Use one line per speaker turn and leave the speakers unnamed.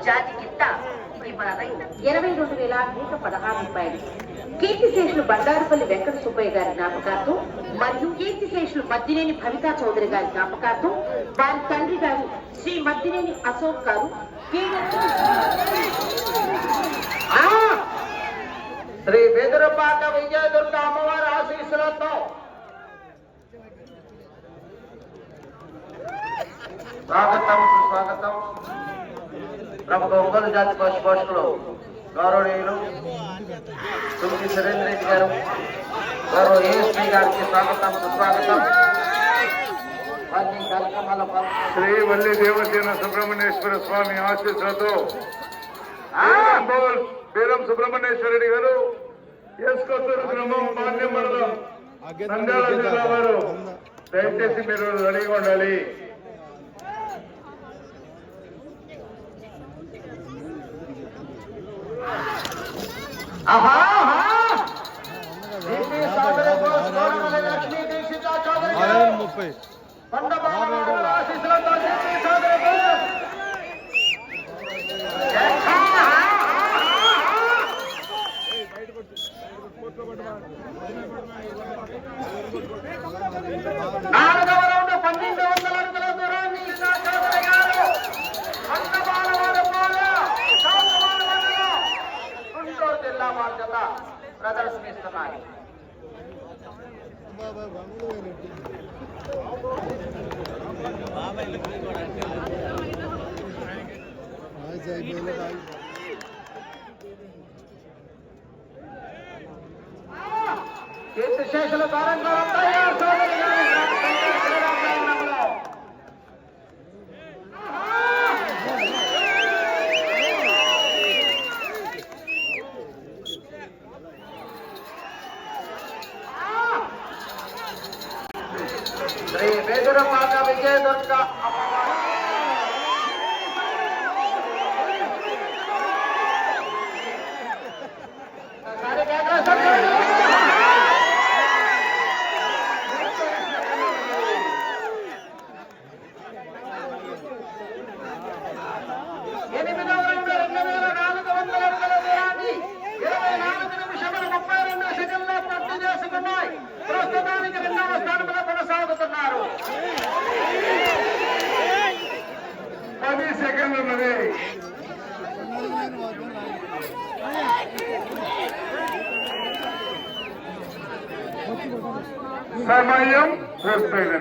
జాతి గిత్త 22,116 రూపాయలు. కీర్తిశేషులు బండారుపల్లి వెంకట సుబ్బయ్య గారి జ్ఞాపకార్థం మరియు కీర్తిశేషులు మద్దినేని భవితా చౌదరి గారి జ్ఞాపకార్థం వారి తండ్రి గారు శ్రీ మద్దినేని అశోక్ గారు
శ్రీ వెదురుపాక విజయదుర్గ అమ్మవారి ఆశీస్సులతో స్వాగతం సుస్వాగతం. ప్రముఖ ఒంగోలు జాతి పశు పోషకులు గౌరవనీయులు తులసి సురేంద్ర రెడ్డి గారు, గౌరవ ఏఎస్పీ గారికి స్వాగతం సుస్వాగతం.
శ్రీ వల్లి దేవసేన సుబ్రహ్మణ్యేశ్వర స్వామి ఆశీస్సులతో బీరం సుబ్రహ్మణ్యేశ్వర రెడ్డి గారు, ఎస్కొత్తూరు గ్రామం మాన్యం మండలం నంద్యాల జిల్లా వారు దయచేసి మీరు రెడీగా ఉండాలి.
నాలుగవ రౌండ్ 1200 అడుగుల దూరాన్ని చౌదరి గారు గుంటూరు జిల్లా బాధ్యత ప్రదర్శనిస్తున్నారు. కీర్తిశేషులు కారంగా చౌదరి గారి శ్రీ వెదురుపాక విజయదుర్గ ప్రస్తుతానికి 2వ స్థానంలో కొనసాగుతున్నారు.
10 సెకండ్లు ఉన్నది. సమయం పూర్తయినది.